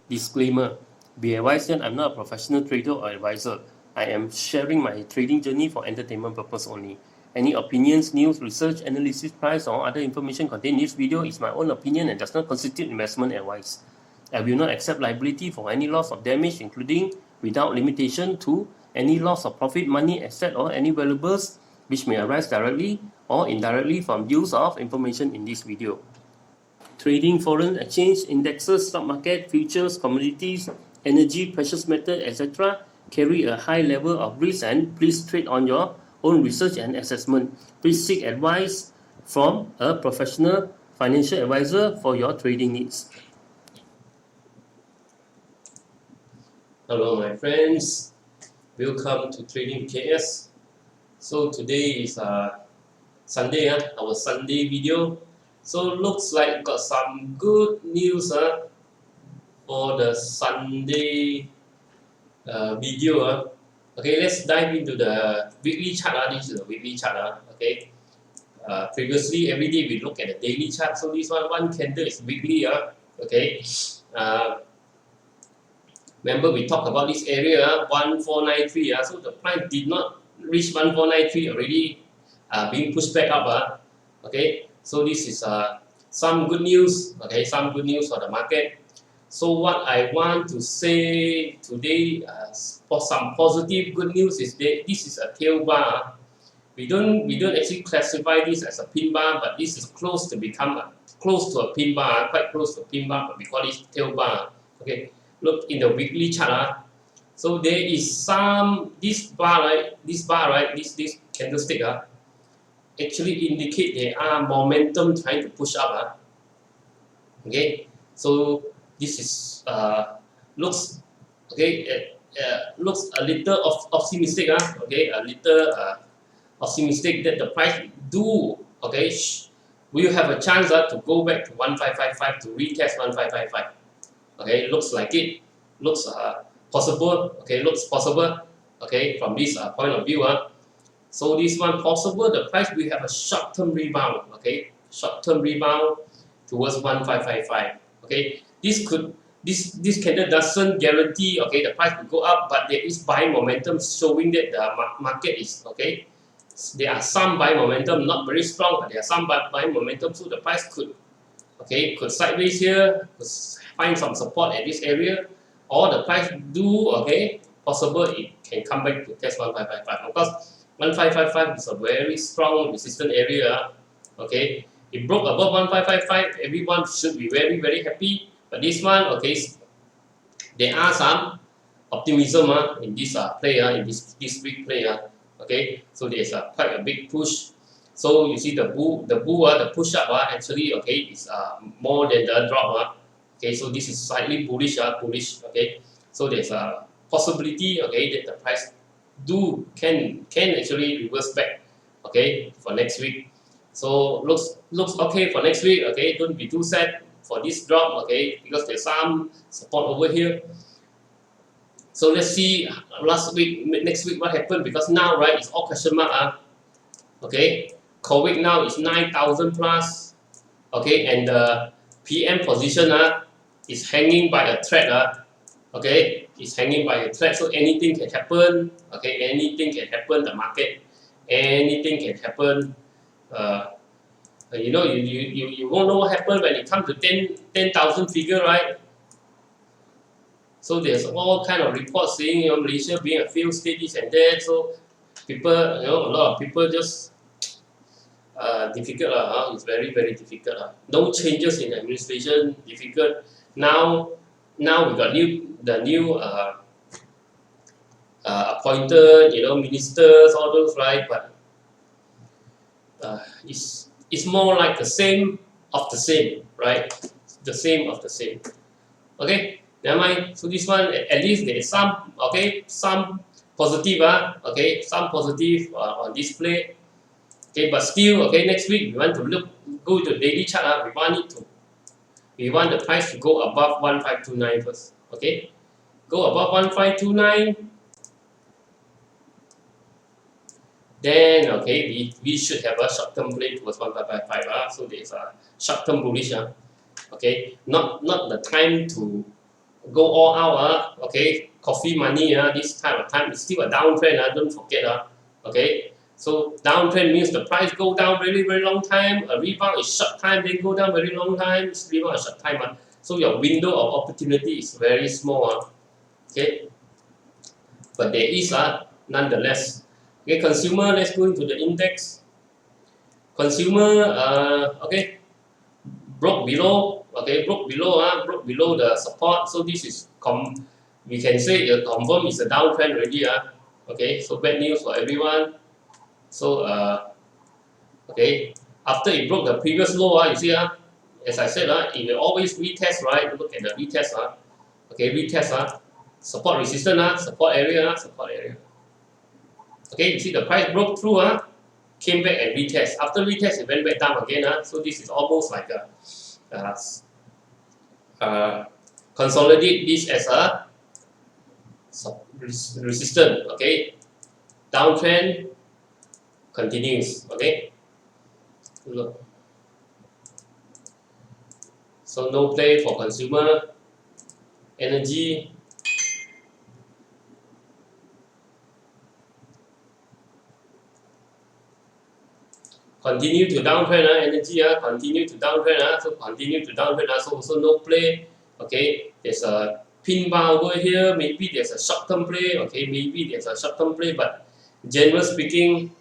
Disclaimer: be advised that I'm not a professional trader or advisor. I am sharing my trading journey for entertainment purpose only. Any opinions, news, research, analysis, price, or other information contained in this video is my own opinion and does not constitute investment advice. I will not accept liability for any loss or damage, including, without limitation to, any loss of profit, money, asset, or any valuables which may arise directly or indirectly from use of information in this video. Trading foreign exchange, indexes, stock market, futures, commodities, energy, precious metal, etc. carry a high level of risk, and please trade on your own research and assessment. Please seek advice from a professional financial advisor for your trading needs. Hello my friends, welcome to Trading KS. So today is Sunday, our Sunday video. So looks like got some good news for the Sunday video. Okay, let's dive into the weekly chart. This is the weekly chart. Okay, previously every day we look at the daily chart. So this one candle is weekly. Okay, remember we talked about this area 1493. So the price did not reach 1493 already, being pushed back up. Okay, so this is some good news. Okay, some good news for the market. So what I want to say today, for some positive good news, is that this is a tail bar. We don't actually classify this as a pin bar, but this is close to become close to a pin bar, quite close to a pin bar, but we call it tail bar. Okay, look in the weekly chart. So there is some this bar right, this candlestick actually indicate there are momentum trying to push up. Okay, so this is looks okay. Looks a little optimistic. Okay, a little optimistic that the price do okay. Will have a chance to go back to 1555 to retest 1555. Okay, looks like it. Looks possible. Okay, looks possible. Okay, from this point of view. So this one possible. The price will have a short-term rebound. Okay, short-term rebound towards 1555. Okay, this candle doesn't guarantee okay the price will go up, but there is buying momentum showing that the market is okay. There are some buying momentum, not very strong, but there are some buying momentum, so the price could could sideways here, could find some support at this area, or the price do possible it can come back to test 1555. Of course, 1555 is a very strong resistant area. Okay, it broke above 1555, everyone should be very happy. But this one, okay, there are some optimism in this play, in this big play. Okay, so there's quite a big push. So you see the push up actually okay is more than the drop. Okay, so this is slightly bullish. Okay, so there's a possibility okay that the price can actually reverse back okay for next week. So looks okay for next week. Okay, don't be too sad for this drop. Okay, because there's some support over here. So let's see next week what happened, because now right it's all question mark. Okay, COVID now is 9,000 plus. Okay, and the PM position is hanging by a thread. Okay, it's hanging by a thread, so anything can happen. Okay, anything can happen. The market, anything can happen. You won't know what happened when it comes to 10,000 figure, right? So there's all kind of reports saying Malaysia being a failed state, this and that. So people, a lot of people just difficult. It's very difficult. No changes in administration, difficult. Now we got the new appointed, ministers, all those, right? But it's more like the same of the same, right? The same of the same. Okay, never mind. So this one, at least there is some some positive. Okay, some positive on display. Okay, but still, okay, next week we want to go to daily chart. We want the price to go above 1529 first. Okay, go above 1529. Then okay, we should have a short-term play towards 1555. So there's a short-term bullish. Okay, not the time to go all out, okay, coffee money, this type of time is still a downtrend, don't forget, okay. So downtrend means the price go down very, very long time, a rebound is short time, then go down very long time, rebound is short time. So your window of opportunity is very small, okay. But there is, nonetheless. Okay, consumer, let's go into the index. Consumer, okay, broke below, okay, broke below the support. So this is we can say it confirm is a downtrend already, okay. So bad news for everyone. So okay, after it broke the previous low, you see, as I said, it will always retest, right? Look at the retest, okay, retest, support resistance, support area, support area. Okay, you see the price broke through, came back and retest. After retest, it went back down again. So this is almost like a consolidate this as a resistance. Okay, downtrend continues. Okay, look. So no play for consumer, energy. Continue to downtrend, energy, continue to downtrend, so continue to downtrend, so also no play. Okay, there's a pin bar over here, maybe there's a short term play, okay, maybe there's a short term play, but generally speaking,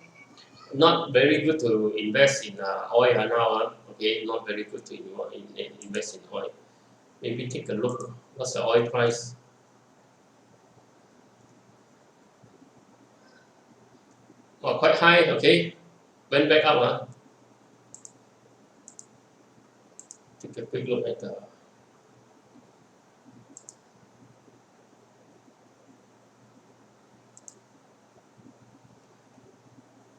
not very good to invest in oil now, okay, not very good to invest in oil. Maybe take a look, what's the oil price? Oh, quite high, okay, went back up, take a quick look at the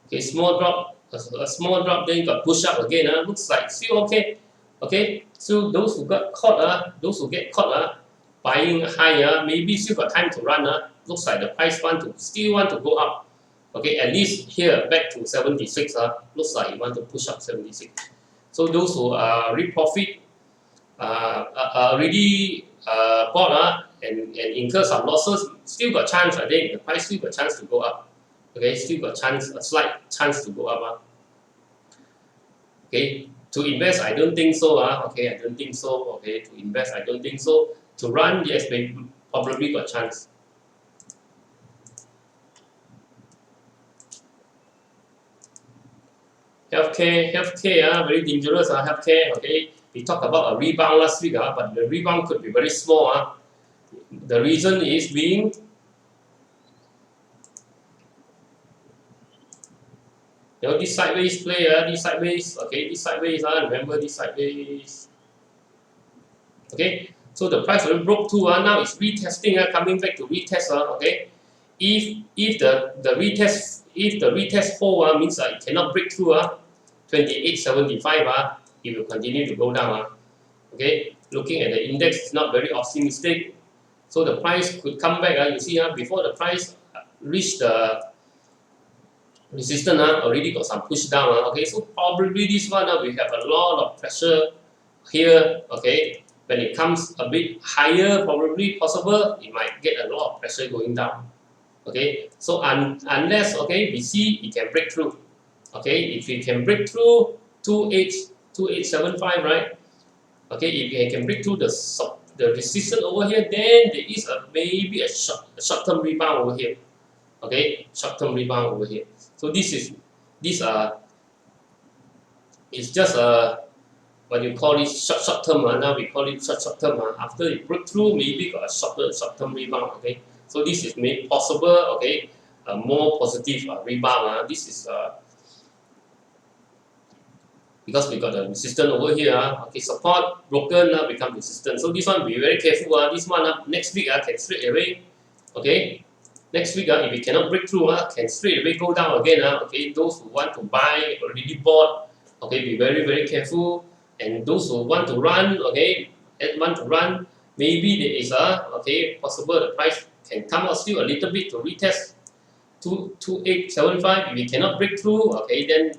okay, small drop, a small drop, then got push up again. Looks like still okay. Okay, so those who got caught, those who get caught, buying higher, maybe still got time to run. Looks like the price still want to go up. Okay, at least here back to 76. Looks like you want to push up 76. So those who reap profit, already bought, and incur some losses, still got chance. I think the price still got chance to go up. Okay, still got chance, a slight chance to go up. Okay, to invest, I don't think so. Okay, I don't think so. Okay, to invest, I don't think so. To run, yes, maybe probably got chance. Healthcare, very dangerous. Healthcare. Okay, we talked about a rebound last week. But the rebound could be very small. The reason is being this sideways play, this sideways, okay, this sideways, remember this sideways. Okay, so the price already broke through, now it's retesting, coming back to retest, okay. If the retest hold, means it cannot break through, 28.75, it will continue to go down, okay. Looking at the index, it's not very optimistic, so the price could come back, you see, before the price reach the resistance, already got some push down, okay. So probably this one, we have a lot of pressure here, okay. When it comes a bit higher, probably possible, it might get a lot of pressure going down, okay. So unless, okay, we see it can break through, okay. If it can break through 2875, right, okay, if it can break through the resistance over here, then there is maybe a short-term rebound over here, okay, short-term rebound over here. So this is it's just what you call it short term. Now we call it short term. After it broke through, maybe got a short term rebound. Okay, so this is made possible. Okay, a more positive rebound. This is because we got the resistance over here. Okay, support broken, become resistance. So this one be very careful. This one next week can straight away. Okay, next week if it cannot break through, can straight away go down again. Okay, those who want to buy already bought. Okay, be very, very careful. And those who want to run, okay, maybe there is okay, possible the price can come out still a little bit to retest 2875. If it cannot break through, okay, then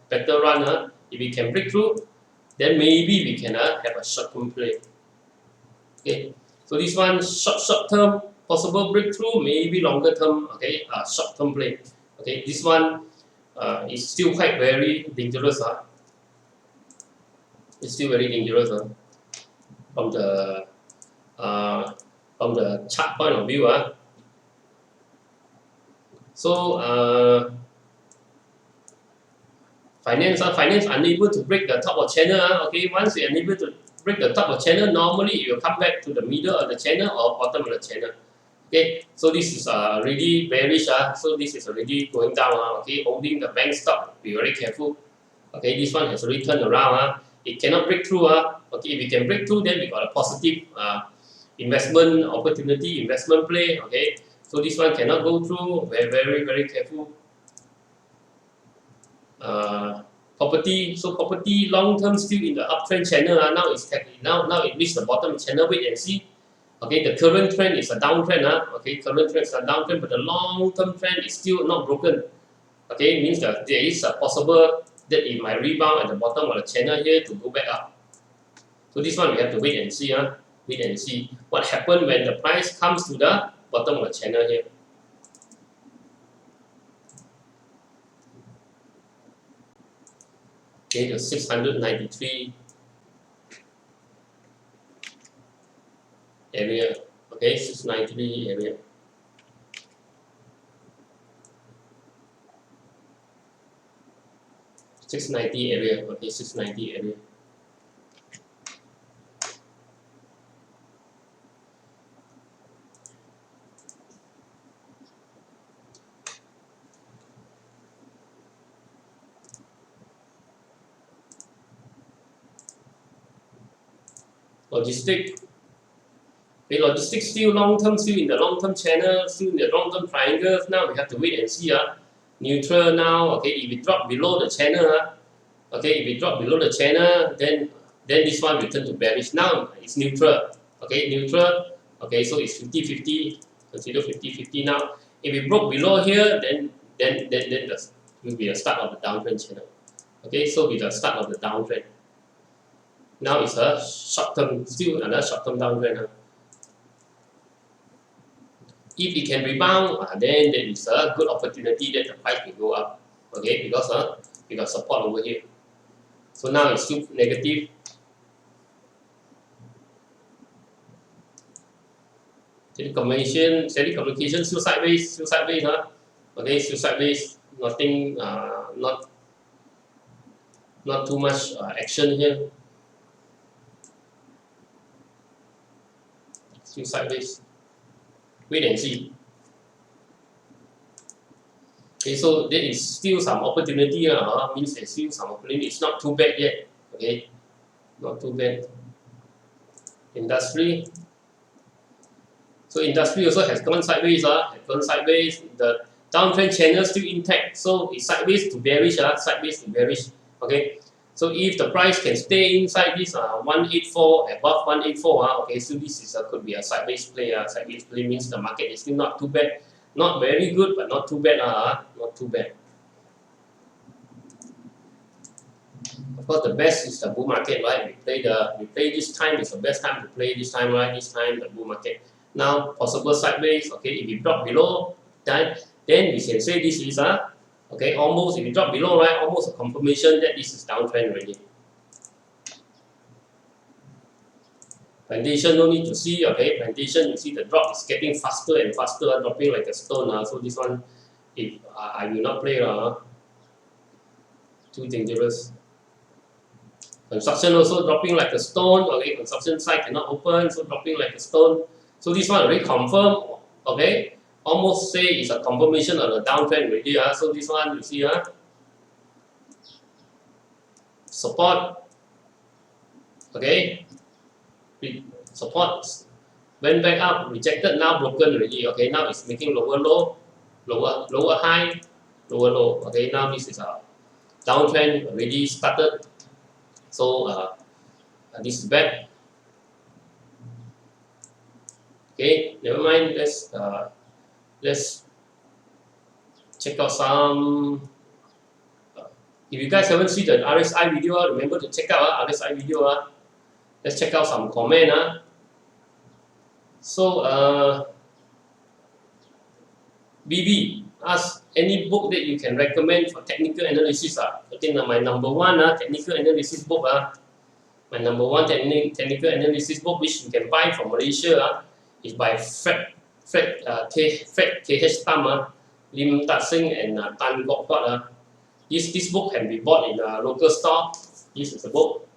better run. If it can break through, then maybe we can have a short term play. Okay, So this one short term possible breakthrough, maybe longer term, okay, short term play. Okay, this one is still quite very dangerous. It's still very dangerous from the uh, from the chart point of view. So finance unable to break the top of channel. Okay, once you're unable to break the top of channel, normally it will come back to the middle of the channel or bottom of the channel. Okay, so this is really bearish. So this is already going down. Okay, holding the bank stock, be very careful. Okay, this one has already turned around. It cannot break through. Okay, if we can break through, then we got a positive investment opportunity, investment play. Okay, so this one cannot go through. Very careful. Property, so property long term still in the uptrend channel. Now it reached the bottom channel. Wait and see. Okay, the current trend is a downtrend. Okay, current trend is a downtrend, but the long term trend is still not broken. Okay, means that there is a possible that it might rebound at the bottom of the channel here to go back up. So this one we have to wait and see. Wait and see what happened when the price comes to the bottom of the channel here. Okay, the 693 area. Okay, 693 area. $690 area. Okay, 690 area. Logistic. Okay, logistics still long term, still in the long term channel, still in the long term triangles. Now we have to wait and see. Neutral now. Okay, if it drop below the channel, okay, if it drop below the channel, then this one will turn to bearish. Now it's neutral. Okay, neutral. Okay, so it's 50-50. Consider 50-50 now. If it broke below here, then that will be the start of the downtrend channel. Okay, so with the start of the downtrend. Now it's a short term, still another short term downtrend. If it can rebound, then there is a good opportunity that the price will go up. Okay, because we got support over here. So now it's still negative. Telecommunication still sideways. Okay, still sideways. Nothing, not too much action here. Still sideways. Wait and see. Okay, so there is still some opportunity. Means there's still some opportunity. It's not too bad yet. Okay, not too bad. Industry. So industry also has gone sideways. The downtrend channel still intact. So it's sideways to bearish. Sideways to bearish. Okay. So if the price can stay inside this 184, above 184, okay, so this is could be a sideways play. Sideways play means the market is still not too bad. Not very good, but not too bad. Not too bad. Of course, the best is the bull market, right? We play this time. It's the best time to play this time, right? This time the bull market. Now possible sideways. Okay, if it drop below, then we can say this is okay, almost if it drop below, right, almost a confirmation that this is downtrend already. Plantation no need to see. Okay, plantation you see the drop is getting faster and faster, dropping like a stone. So this one, if I will not play too dangerous. Construction also dropping like a stone. Okay, construction site cannot open, so dropping like a stone. So this one already confirmed. Okay, almost say it's a confirmation of the downtrend already. So this one you see support. Okay, support went back up, rejected, now broken already. Okay, now it's making lower low, lower high, lower low. Okay, now this is a downtrend already started. So this is bad. Okay, never mind. Let's check out some. If you guys haven't seen the RSI video, remember to check out RSI video. Let's check out some comment. So BB ask any book that you can recommend for technical analysis. Okay, now my number one technical analysis book. My number one technical analysis book which you can buy from Malaysia is by Fred K.H. Tam, Lim Tat Sing and Tan Gok Huat. This book can be bought in a local store. This is the book.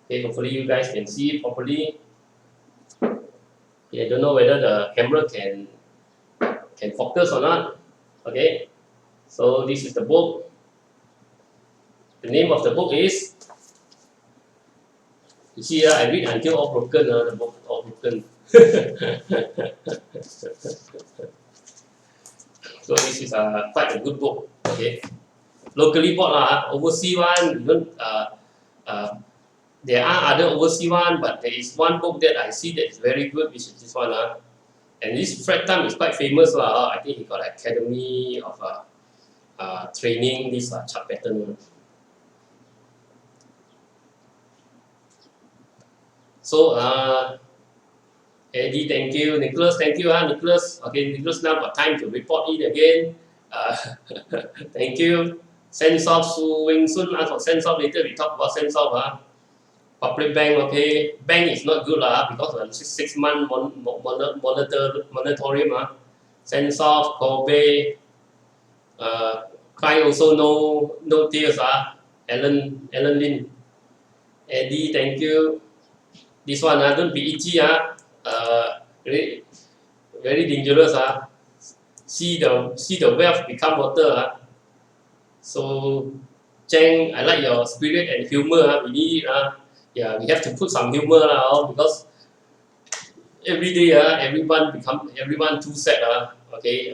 Okay, hopefully you guys can see it properly. Okay, I don't know whether the camera can focus or not. Okay, so this is the book. The name of the book is, you see here, I read until all broken, the book all broken. So this is quite a good book. Okay, locally bought overseas one, even there are other overseas one, but there is one book that I see that is very good, which is this one. And this Fred Tam is quite famous. I think he got an academy of training this chart pattern. So Eddie, thank you. Nicholas, thank you. Nicholas. Okay, Nicholas now got time to report in again. Thank you. Sensoft, Su Wing Sun asked for Sensoft. Later we talk about Sensoft. Public bank, okay. Bank is not good because of 6 month moratorium. Sensoft, Kobe, client also no deals. Alan Lin. Eddie, thank you. This one, don't be itchy. Very, very dangerous. See the wealth become water. So, Cheng, I like your spirit and humor. We need yeah, we have to put some humor because every day everyone too sad. Okay,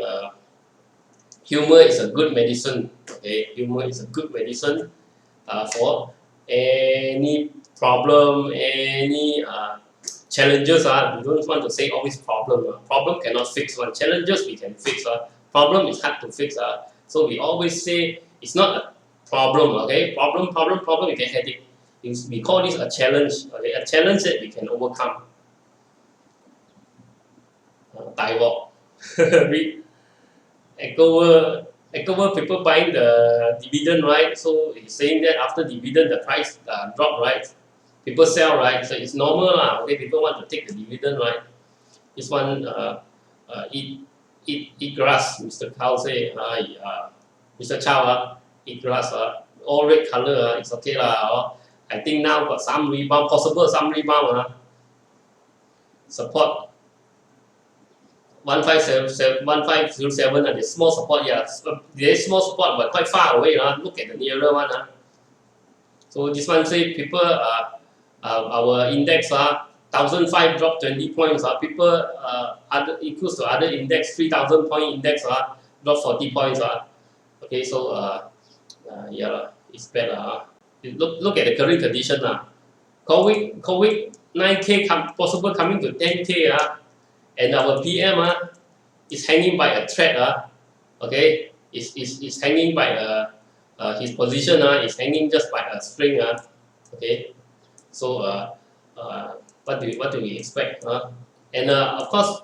humor is a good medicine. Okay, humor is a good medicine for any problem, any challenges. We don't want to say always problem. Problem cannot fix one. Challenges we can fix. Problem is hard to fix. So we always say it's not a problem. Okay, problem. You can have it. We call this a challenge. Okay, a challenge that we can overcome. Taiwan. Ecover people buying the dividend, right? So he's saying that after dividend the price drop, right? People sell, right? So it's normal okay, people want to take the dividend, right? This one eat grass. Mr. Cow say, Mr. Chow eat grass. All red color. It's okay I think now got some rebound, possible some rebound. Support 1507, the small support, there is small support but quite far away. Look at the nearer one. So this one say people our index 1005 dropped 20 points. People equals to other index 3000 point index dropped 40 points. Okay, so it's better. Look at the current condition. COVID 9K possible coming to 10K. And our PM is hanging by a thread. Okay, is hanging by his position is hanging just by a string. Okay, so what do we expect? And of course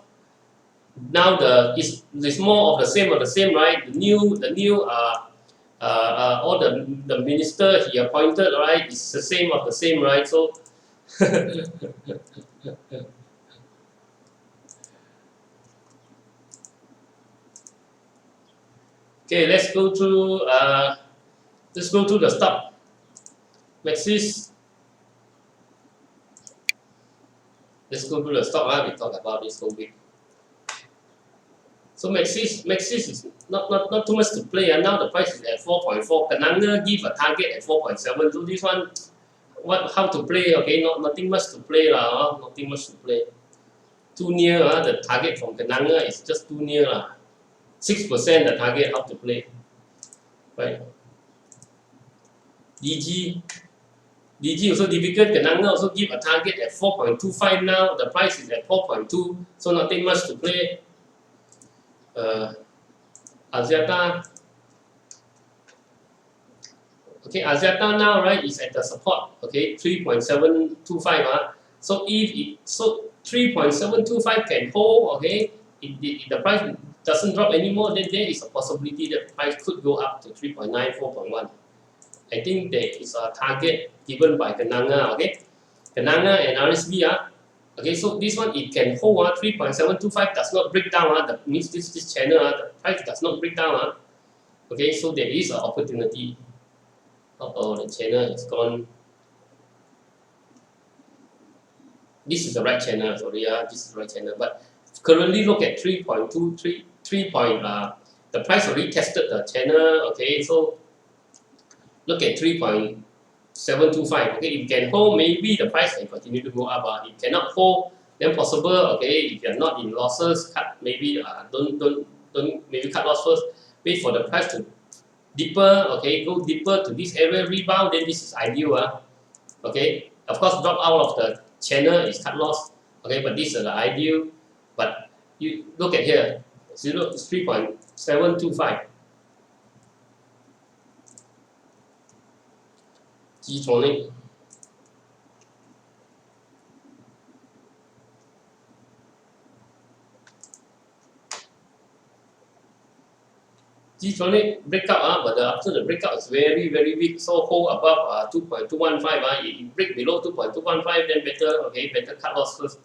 now it's more of the same, right? The new all the minister he appointed, right? It's the same of the same, right? So okay, let's go through the stock. Maxis. Let's go through the stock. We talk about this whole week. So Maxis is not too much to play. Now the price is at 4.4. Kenanga give a target at 4.7. So this one, how to play? Okay, nothing much to play Nothing much to play. Too near. The target from Kenanga is just too near 6% the target, how to play. Right. DG also difficult. Kenanga also give a target at 4.25 now. The price is at 4.2, so nothing much to play. Axiata. Okay, Axiata now, right, is at the support. Okay, 3.725. So 3.725 can hold, okay, if the price doesn't drop anymore, then there is a possibility that the price could go up to 3.94.1. I think there is a target given by Kenanga, okay. Kenanga and RSB, okay, so this one it can hold 3.725 does not break down, that means this channel, the price does not break down, okay, so there is an opportunity. Oh, the channel is gone. This is the right channel, sorry, this is the right channel, but currently look at 3.23, the price already tested the channel, okay, so look at 3.725, okay, if you can hold, maybe the price can continue to go up, if cannot hold, then possible, okay, if you're not in losses, cut, maybe don't maybe cut loss first, wait for the price to deeper, okay, go deeper to this area, rebound, then this is ideal, okay, of course drop out of the channel is cut loss, okay, but this is the ideal, but you look at here, 3.725, G-Tronic, G-Tronic breakout, but after the breakout is very weak, so hold above 2.215, if it break below 2.215, then better cut loss first,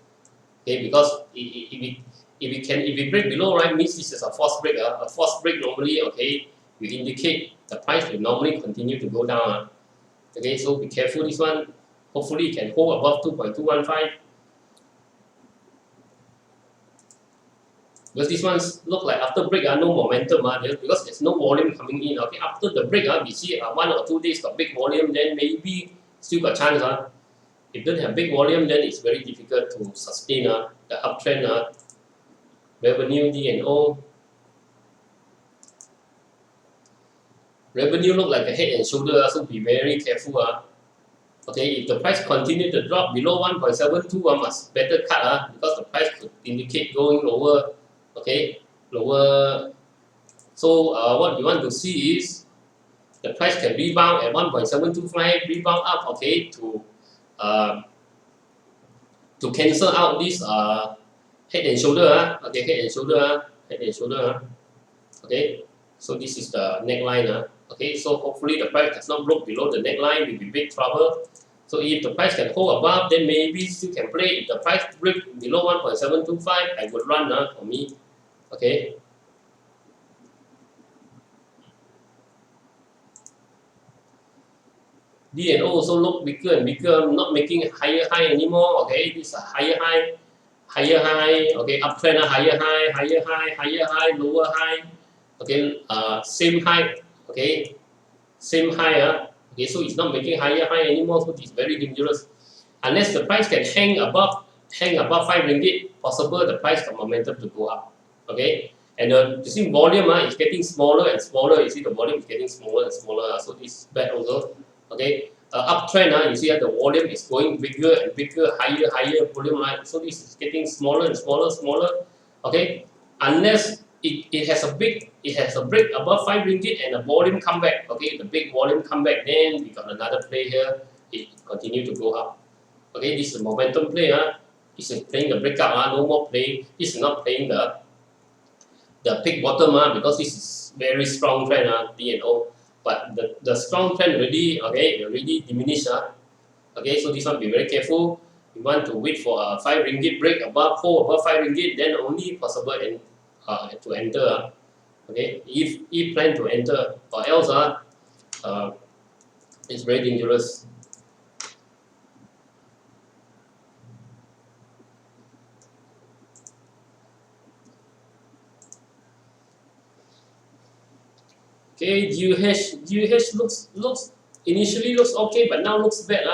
okay, because if it break below, right, means this is a false break, a false break normally, okay, will indicate the price will normally continue to go down, okay, so be careful this one, hopefully it can hold above 2.215, because this one look like after break, no momentum, because there's no volume coming in, okay, after the break, we see 1 or 2 days got big volume, then maybe still got chance, if don't have big volume, then it's very difficult to sustain the uptrend, revenue, D&O. Revenue look like a head and shoulder, so be very careful. Okay, if the price continue to drop below 1.72, must better cut, because the price could indicate going lower. Okay, lower. So what we want to see is the price can rebound at 1.725, rebound up, okay, to cancel out this head and shoulder, okay, head and shoulder, okay. So this is the neckline, okay. So hopefully the price does not broke below the neckline, will be big trouble. So if the price can hold above, then maybe still can play. If the price break below 1.725, I would run for me, okay. D&O also look bigger and bigger, not making higher high anymore, okay. This is a higher high, okay, uptrend, higher high, lower high, okay, same high, okay, same high, okay, so it's not making higher high anymore, so it's very dangerous. Unless the price can hang above 5 ringgit, possible the price got momentum to go up, okay. And you see volume is getting smaller and smaller. You see the volume is getting smaller and smaller, so this is bad also, okay. Uptrend, you see the volume is going bigger and bigger, higher volume, right? So this is getting smaller and smaller, okay. Unless it has a break above 5 ringgit and the volume come back, okay, the big volume come back, then we got another play here, it continue to go up, okay. This is momentum play, this is playing the breakout, no more play, this is not playing the peak bottom, because this is very strong trend, D&O, but the strong trend already, okay, already diminished, okay, so this one be very careful. You want to wait for a 5 ringgit break above 5 ringgit, then only possible to enter, okay, if plan to enter, or else it's very dangerous. Okay, GUH looks initially looks okay, but now looks bad,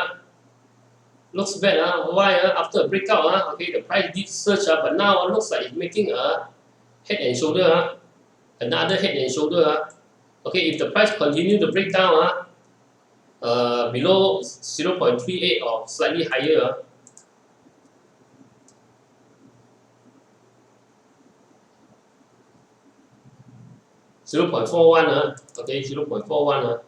looks bad, why, after a breakout, okay, the price did surge, but now it looks like it's making a head and shoulder, another head and shoulder, okay. If the price continue to break down, below 0.38 or slightly higher, 0.41, okay, 0.41,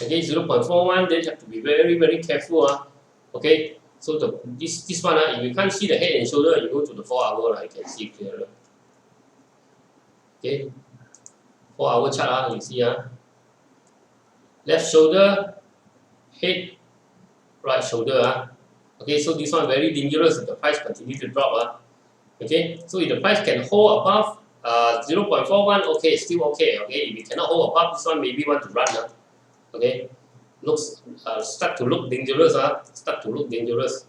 Okay, 0.41, then you have to be very, very careful. Okay, so this one, if you can't see the head and shoulder, you go to the 4 hour, you can see clearer. Okay, 4 hour chart, you see. Left shoulder, head, right shoulder. Okay, so this one very dangerous if the price continue to drop. Okay, so if the price can hold above 0.41, okay, still okay. Okay, if it cannot hold above this one, maybe want to run. Okay, looks start to look dangerous. Start to look dangerous.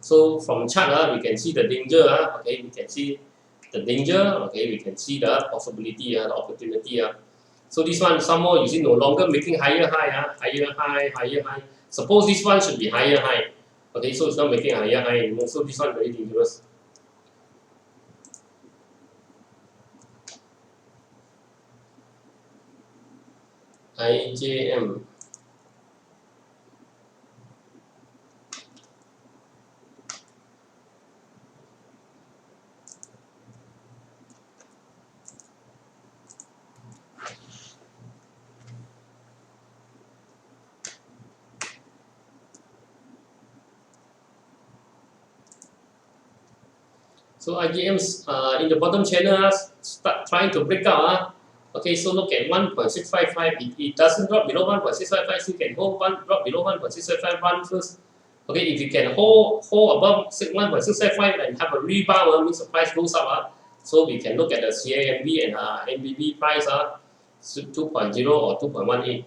So from chart, we can see the danger. Okay, we can see the danger. Okay, we can see the possibility, the opportunity. So this one, some more, you see, no longer making higher high, higher high, higher high. Suppose this one should be higher high. Okay, so it's not making higher high anymore. So this one very dangerous. IJM. So IGM's in the bottom channel start trying to break out. Okay, so look at 1.655. It doesn't drop below 1.655, so you can hold drop below 1.655 run first. Okay, if you can hold above 1.655 and have a rebound, means the price goes up. So we can look at the CAMB and MBB price 2.0 or 2.18.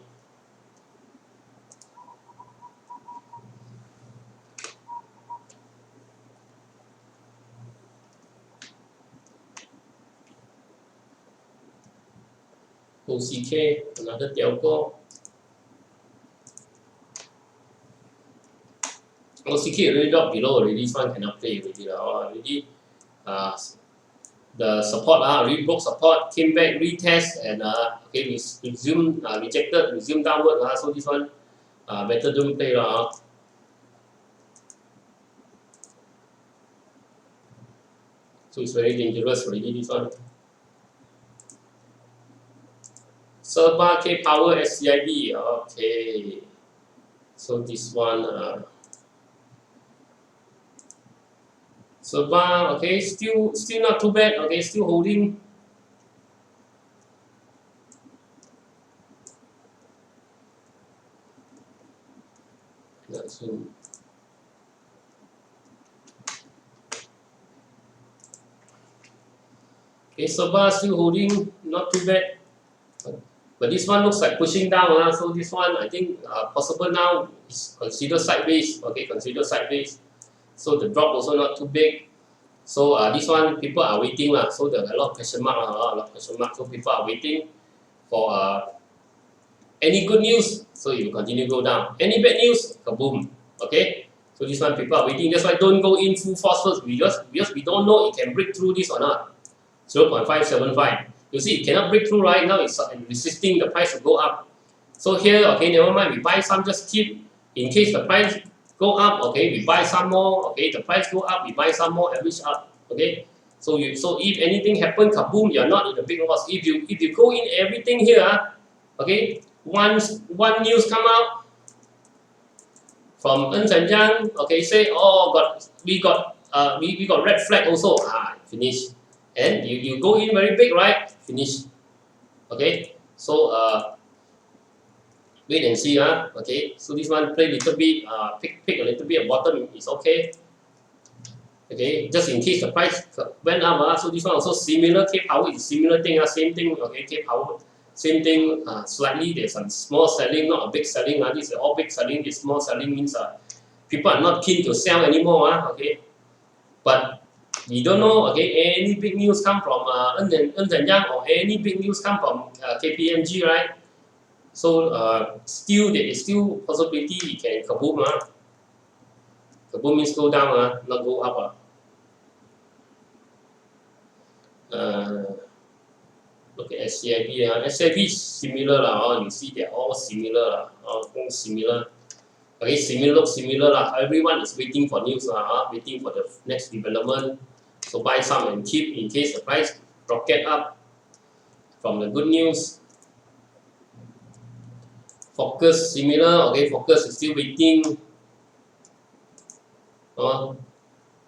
OCK, another telco. OCK already dropped below already, this one cannot play already. Already the support already broke support, came back, retest, and okay, resume, rejected, resume downward. So this one better don't play. So it's very dangerous already, this one. Serba K Power SCIB, okay. So this one, Serba, okay, still not too bad, okay, still holding. So, okay, Serba still holding, not too bad. But this one looks like pushing down. So this one, I think possible now is considered sideways. Okay, consider sideways. So the drop also not too big. So this one people are waiting. So there are a lot of question mark. A lot of question mark. So people are waiting for any good news. So it will continue to go down. Any bad news, kaboom. Okay. So this one people are waiting. That's why don't go in full force first. Because we don't know it can break through this or not. 0.575. You see, it cannot break through right now. It's resisting the price to go up. So here, okay, never mind. We buy some, just keep in case the price go up. Okay, we buy some more. Okay, the price go up, we buy some more. Average up. Okay, so if anything happen, kaboom, you're not in a big loss. If you go in everything here, okay, one news come out from Ernst & Young. Okay, say we got red flag also. Finish. And you go in very big, right? Finish. Okay, so wait and see. Okay, so this one play little bit, pick a little bit at bottom is okay. Okay, just in case the price went up. So this one also similar. K Power is similar thing. Same thing. Okay, K Power, same thing. Slightly there's some small selling, not a big selling. This is all big selling. This small selling means people are not keen to sell anymore. Okay, but we don't know, okay, any big news come from Ernst & Young or any big news come from KPMG, right? So still there is still possibility it can kaboom. Kaboom means go down, not go up. Look at SCIB. SCIB is similar. You see they're all similar. All similar. Okay, similar. Everyone is waiting for news, waiting for the next development. So buy some and keep in case the price rocket up from the good news. Focus similar, okay, Focus is still waiting.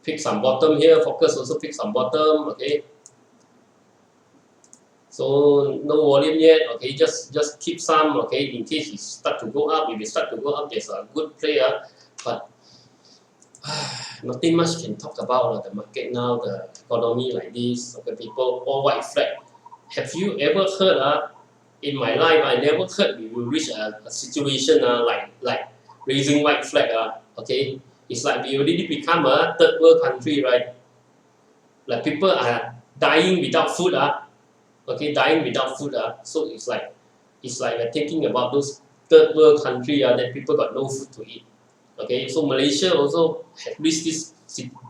Pick some bottom here, Focus also pick some bottom, okay. So no volume yet, okay, just keep some, okay, in case it start to go up. If it start to go up, there's a good player, but nothing much can talk about the market now, the economy like this, okay, people all white flag. Have you ever heard in my life I never heard we will reach a situation like raising white flag okay? It's like we already become a third world country, right? Like people are dying without food okay, dying without food so it's like we're thinking about those third world country that people got no food to eat. Okay, so Malaysia also has reached this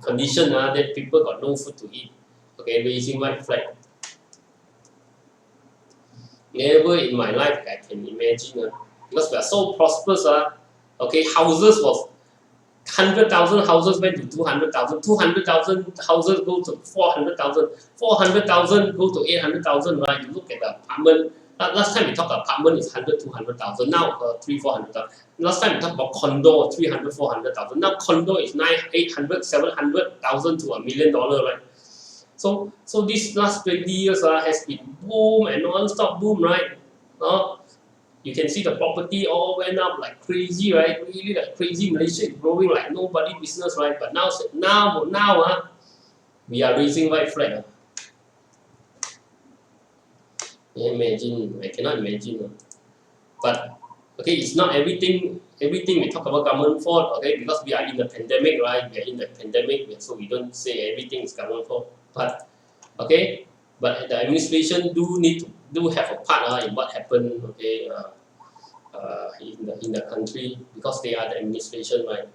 condition that people got no food to eat. Okay, raising white flag. Never in my life I can imagine because we are so prosperous okay, houses was 100,000 houses went to 200,000, 200,000 houses go to 400,000, 400,000 go to 800,000, right? You look at the apartment. Last time we talked apartment is 100, 200,000. Now 3, 400,000. Last time we talked about condo 300, 400,000. Now condo is 800, 700,000 to $1 million, right? So this last 20 years has been boom and non-stop boom, right? You can see the property all went up like crazy, right? Really like crazy. Malaysia is growing like nobody business, right? But now we are raising white flag. Imagine, I cannot imagine. But okay, it's not everything we talk about government fault, okay? Because we are in the pandemic, right? We are in the pandemic, so we don't say everything is government fault. But okay, but the administration do have a part in what happened, okay? In the country because they are the administration, right?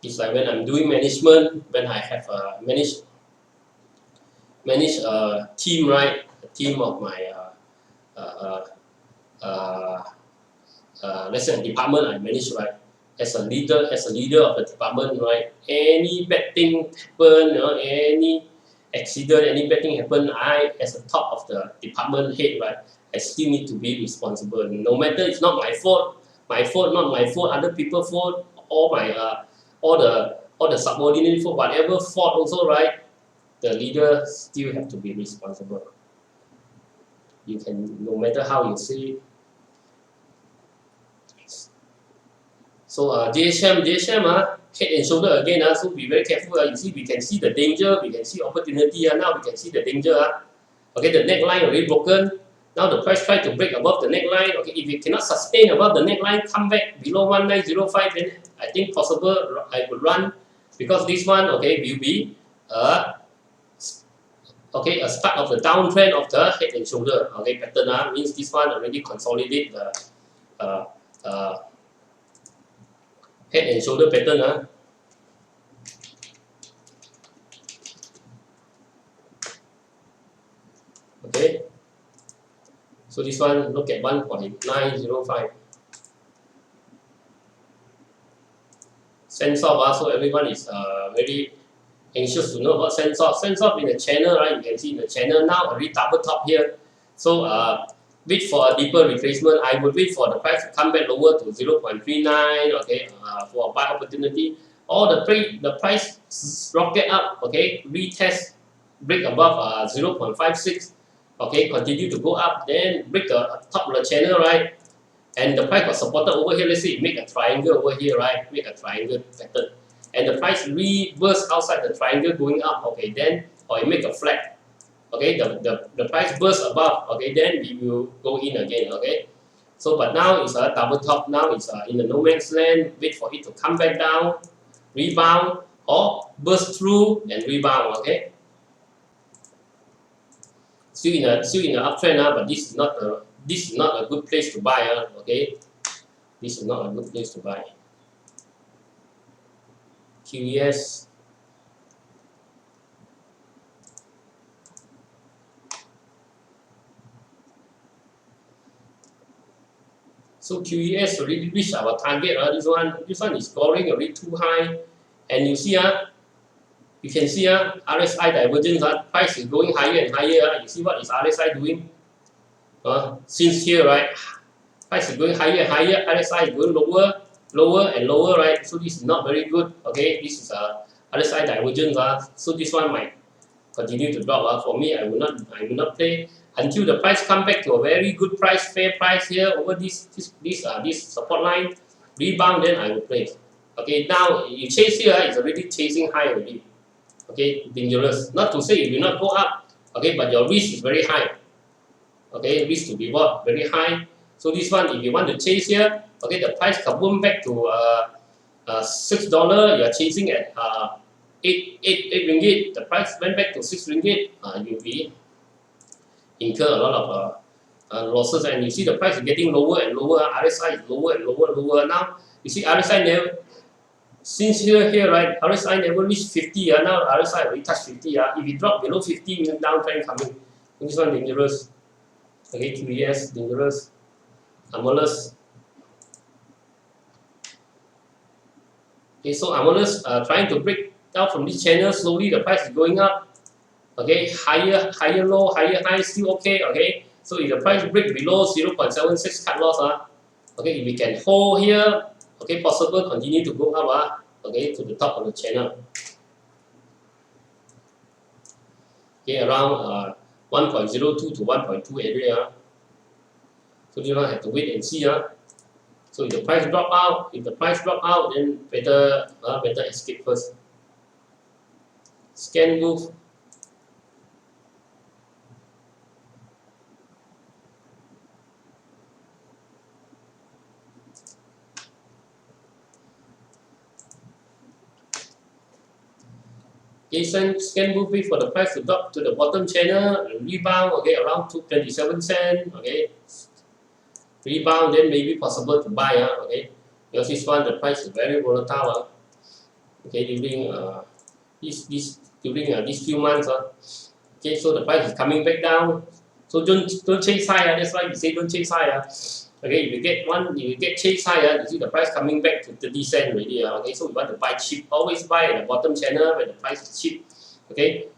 It's like when I'm doing management, when I have a manage a team, right? A team of my let's say a department I manage, right? As a leader of the department, right? Any bad thing happen, any accident, any bad thing happen, I as the top of the department head, right? I still need to be responsible. No matter it's not my fault, not my fault, other people fault, all my all the subordinate fault, whatever fault also, right? The leader still have to be responsible. You can, no matter how you say it. So JSM, head and shoulder again so be very careful you see, we can see the danger, we can see opportunity now we can see the danger okay, the neckline already broken. Now the price try to break above the neckline. Okay, if it cannot sustain above the neckline, come back below 1905, then I think possible I could run, because this one, okay, will be okay, a start of the downtrend of the head and shoulder, okay, pattern means this one already consolidate the head and shoulder pattern okay. So this one, look at 1.905. Sensoff so everyone is very anxious to know about Sensoff. Sensoff in the channel, right? You can see in the channel now already double top here. So wait for a deeper retracement. I would wait for the price to come back lower to 0.39, okay, for a buy opportunity. Or the price rocket up, okay, retest, break above 0.56, okay, continue to go up, then break the top of the channel, right? And the price was supported over here. Let's say it make a triangle over here, right? Make a triangle pattern. And the price reverse outside the triangle going up, okay, then, or it make a flag. Okay, the price burst above, okay, then we will go in again, okay. So, but now it's a double top, now it's in the no man's land, wait for it to come back down, rebound, or burst through and rebound, okay. Still in the uptrend but this is not a good place to buy okay. This is not a good place to buy. QES. So QES already reached our target. This one is scoring already too high. And you see You can see RSI divergence, price is going higher and higher. You see what is RSI doing? Since here, right, price is going higher and higher, RSI is going lower, lower and lower, right? So this is not very good. Okay, this is RSI divergence. So this one might continue to drop. For me, I will not play until the price come back to a very good price, fair price here over this support line, rebound. Then I will play. Okay, now you chase here, it's already chasing high already. Okay, dangerous. Not to say it will not go up. Okay, but your risk is very high. Okay, risk to reward very high. So this one, if you want to chase here, okay, the price kaboom back to $6. You are chasing at 8 ringgit. The price went back to 6 ringgit. You'll be incur a lot of losses, and you see the price is getting lower and lower. RSI is lower and lower. Now you see RSI never. Since here, right, RSI never reached 50. Now RSI already touched 50. If it drop below 50, means downtrend coming. This one dangerous. Okay, QES dangerous. Amoles. Okay, so Amoles trying to break out from this channel. Slowly the price is going up. Okay, higher low, higher high, still okay. Okay, so if the price break below 0.76 cut loss, okay, if we can hold here, okay, possible continue to go up, okay, to the top of the channel. Okay, around 1.02 to 1.2 area. So you don't have to wait and see. So if the price drop out, then better escape first. Scan move. Okay, scan move wait for the price to drop to the bottom channel, rebound, okay, around 27 cents, okay. Rebound, then maybe possible to buy, okay. Because this one, the price is very volatile, okay, during these few months, okay, so the price is coming back down. So don't chase high, that's why we say don't chase high, okay. If you get chase high, you see the price coming back to 30 cents already, okay. So we want to buy cheap, always buy at the bottom channel when the price is cheap, okay.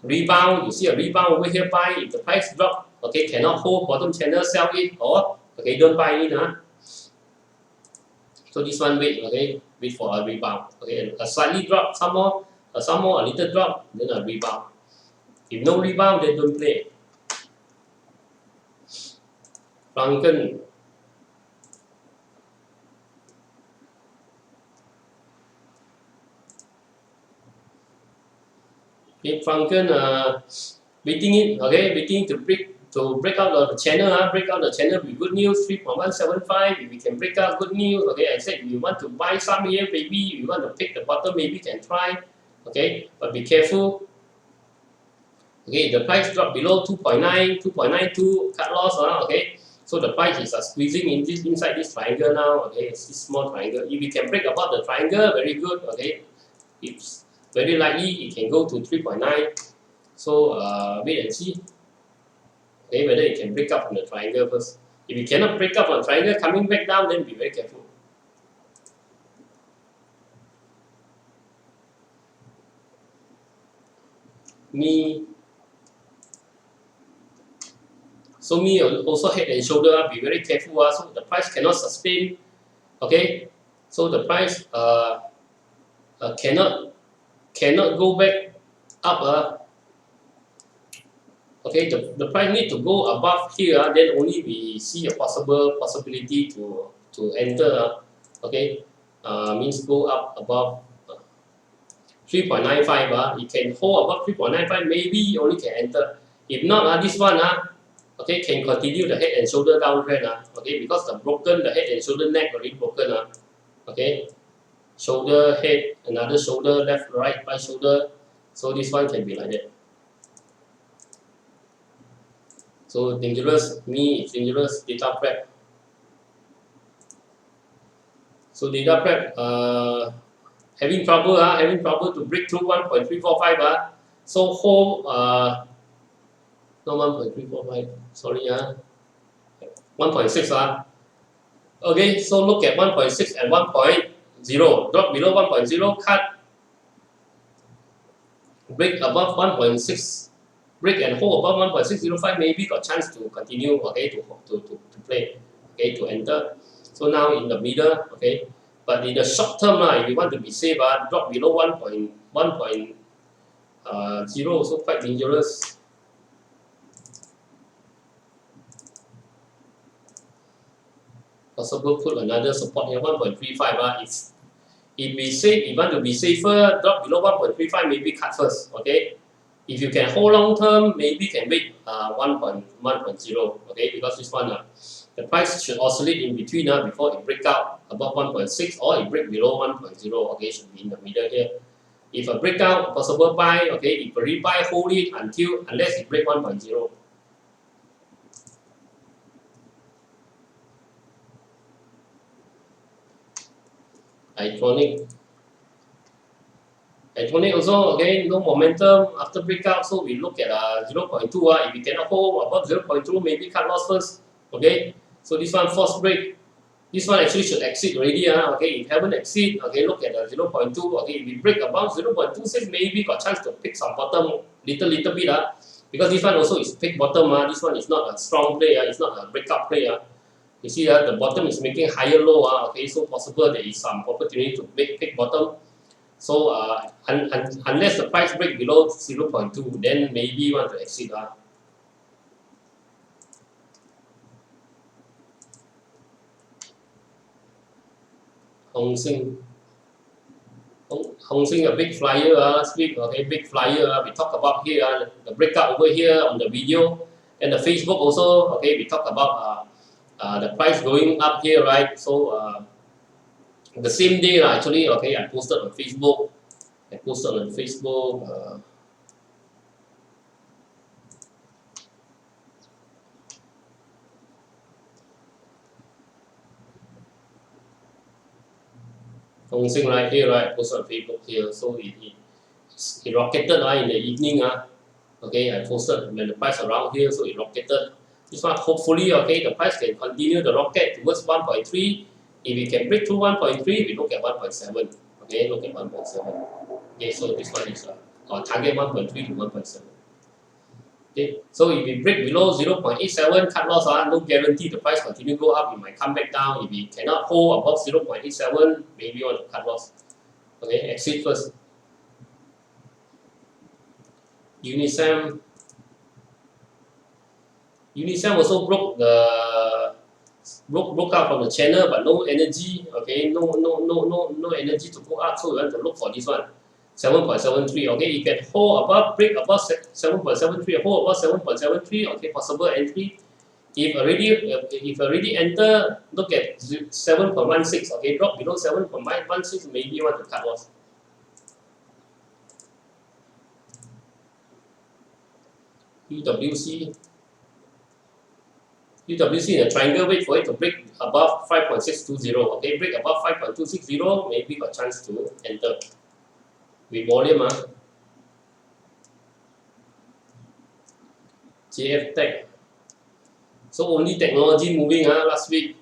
Rebound, you see a rebound over here, buy. If the price drop, okay, cannot hold bottom channel, sell it, or okay, don't buy it, So this one wait for a rebound, okay, a slightly drop, some more, a little drop, then a rebound. If no rebound, then don't play. Franken. Okay, Franken waiting to break out of the channel, break out the channel with good news, 3.175. If we can break out good news, okay, I said if you want to buy some here, maybe you want to pick the bottom, maybe can try, okay, but be careful. Okay, the price drop below 2.9, 2.92, cut loss, okay. So the price is squeezing inside this triangle now, okay, it's this small triangle. If we can break above the triangle, very good, okay. It's very likely it can go to 3.9. So wait and see. Okay, whether it can break up from the triangle first. If it cannot break up from the triangle, coming back down, then be very careful. So me also head and shoulder, be very careful. So the price cannot sustain. Okay, so the price cannot go back up. Okay, the price need to go above here. Then only we see a possibility to enter. Okay, means go up above 3.95. It can hold above 3.95. Maybe you only can enter. If not, this one okay, can continue the head and shoulder downtrend, okay, because the head and shoulder neck already broken, okay, shoulder, head, another shoulder, left, right shoulder, so this one can be like that. So dangerous, it's dangerous, data prep. So data prep, having trouble to break through 1.345, so hold, no 1.345, sorry, 1.6, okay, so look at 1.6 and 1.0, drop below 1.0, cut, break above 1.6, break and hold above 1.605, maybe got chance to continue, okay, to play, okay, to enter. So now in the middle, okay, but in the short term, if you want to be safe, drop below 1.0, also quite dangerous. Possible put another support here, 1.35. If we say if want to be safer, drop below 1.35, maybe cut first, okay? If you can hold long term, maybe can wait 1.0, okay? Because this one, the price should oscillate in between before it break out above 1.6 or it break below 1.0, okay? Should be in the middle here. If a breakout, possible buy, okay? If a rebuy, hold it unless it break 1.0. Iconic. Iconic also, again, no momentum after breakout, so we look at 0.2. If we cannot hold above 0.2, maybe cut loss first. Okay, so this one force break. This one actually should exit already. Okay, if haven't exit, okay, look at the 0.2. Okay, if we break above 0.26, maybe got chance to pick some bottom little bit. Because this one also is pick bottom. This one is not a strong play. It's not a breakout play. You see that the bottom is making higher low. Okay, so possible there is some opportunity to pick bottom. So unless the price break below 0.2, then maybe you want to exit. Hong Seng. Hong Seng, a big flyer, okay, big flyer. We talk about here the breakout over here on the video, and the Facebook also. Okay, we talk about the price going up here, right? So the same day, actually, okay, I posted on Facebook. Hong Seng right here, right? Posted on Facebook here. So it rocketed in the evening. Okay, I posted when the price around here, so it rocketed. This one, hopefully, okay, the price can continue the rocket towards 1.3. If it can break through 1.3, we look at 1.7. Okay, look at 1.7. Okay, so this one is our target 1.3 to 1.7. Okay, so if we break below 0.87, cut loss, no guarantee the price continue go up, it might come back down. If we cannot hold above 0.87, maybe you want to cut loss. Okay, exit first. Unisem also broke out from the channel, but no energy. Okay, no energy to go up. So we want to look for this one, 7.73. Okay, you can hold above, break above 7.73, hold above 7.73. Okay, possible entry. If already enter, look at 7.16. Okay, drop below 7.16, maybe you want to cut loss. UWC in a triangle, wait for it to break above 5.620. Okay, break above 5.260, maybe got chance to enter with volume. JF Tech. So only technology moving last week.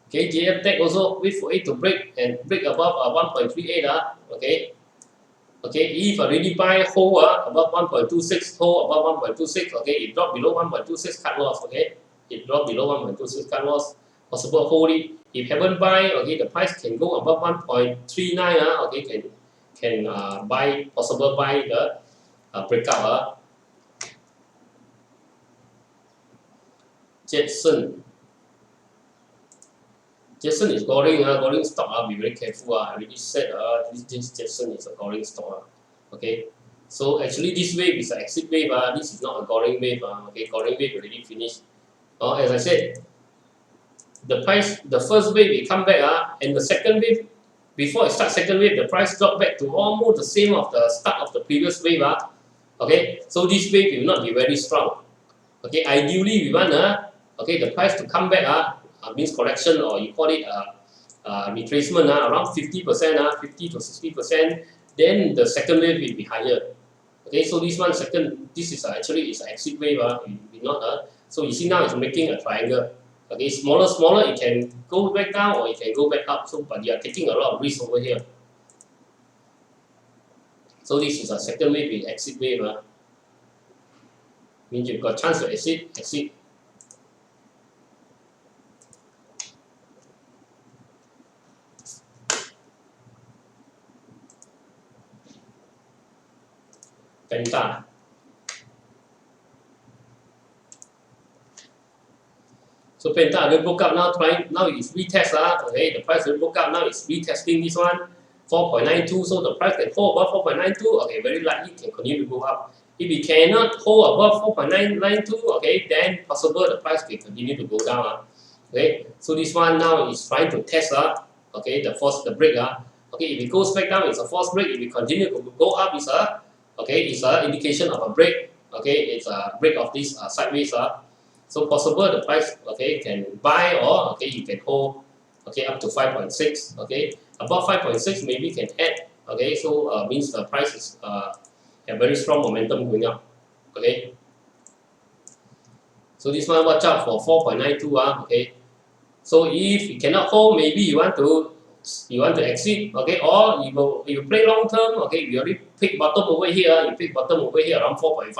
Okay, JF Tech also wait for it to break and break above 1.38. Okay. Okay, if already buy, hold above 1.26, hold above 1.26, okay, it dropped below 1.26, cut loss, okay, it dropped below 1.26, cut loss, possible hold it. If haven't buy, okay, the price can go above 1.39, okay, can buy, possible buy the breakout. Jetson is goring stock, be very careful. I already said this Jetson is a goring stock. Okay, so actually this wave is an exit wave. This is not a goring wave. Okay, goring wave already finished. As I said, the first wave it come back, and the second wave, before it starts second wave, the price dropped back to almost the same of the start of the previous wave. Okay, so this wave will not be very strong. Okay, ideally we want okay, the price to come back means correction, or you call it retracement around 50%, 50 to 60%. Then the second wave will be higher. Okay, so this one this is actually is an exit wave. It not so you see now it's making a triangle. Okay, smaller, it can go back down or it can go back up. So but you are taking a lot of risk over here. So this is a second wave with exit wave. Means you've got chance to exit. Penta. So Penta again broke up now. Now it's retest. Okay, the price will broke up now. It's retesting this one 4.92. So the price can hold above 4.92. Okay, very likely can continue to go up. If it cannot hold above 4.992, okay, then possible the price can continue to go down. Okay, so this one now is trying to test. Okay, the break. Okay, if it goes back down, it's a false break. If it continue to go up, it's a indication of a break. Okay, it's a break of this sideways. So possible the price, okay, can buy, or okay, you can hold, okay, up to 5.6. Okay, above 5.6 maybe can add. Okay, so means the price is have very strong momentum going up. Okay, so this one watch out for 4.92. Okay, so if you cannot hold, maybe you want to exit. Okay, or you play long term. Okay, you already pick bottom over here. You pick bottom over here around 4.5.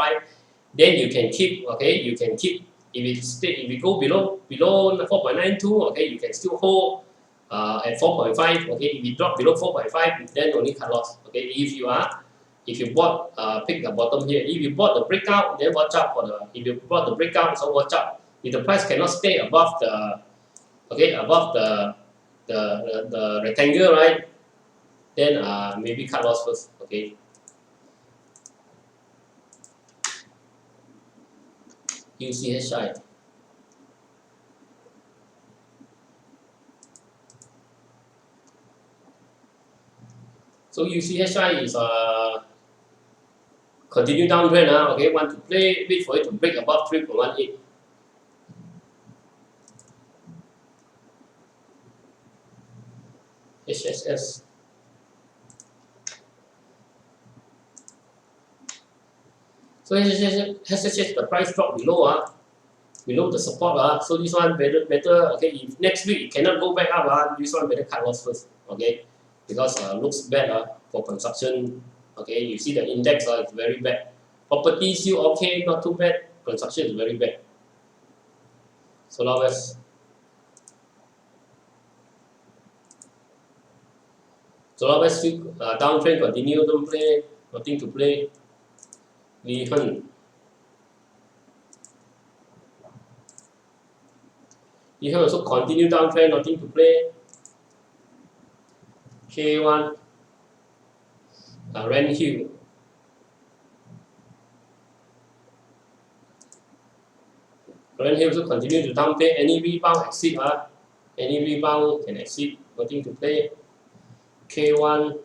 Then you can keep. Okay, you can keep. If it go below 4.92, okay, you can still hold at 4.5. Okay, if it drop below 4.5, then only cut loss. Okay, if you bought pick the bottom here. If you bought the breakout, then watch out for if you bought the breakout, so watch out. If the price cannot stay above the rectangle, right? Then maybe cut loss first. Okay. UCHI. So UCHI is continue downtrend. Okay, want to play, wait for it to break above 3.18. HSS. So HSS the price drop below the support. So this one better. Okay, if next week it cannot go back up, this one better cut loss first. Okay, because looks bad for construction. Okay, you see the index it's very bad. Property still okay, not too bad. Construction is very bad. SolarWest. SolarWest still downtrend continue. Don't play. Nothing to play. Lihan. Lihan also continue downtrend. Nothing to play. K1. Renhill. Renhill also continue to downtrend. Any rebound exit. Any rebound can exit. Nothing to play. K1.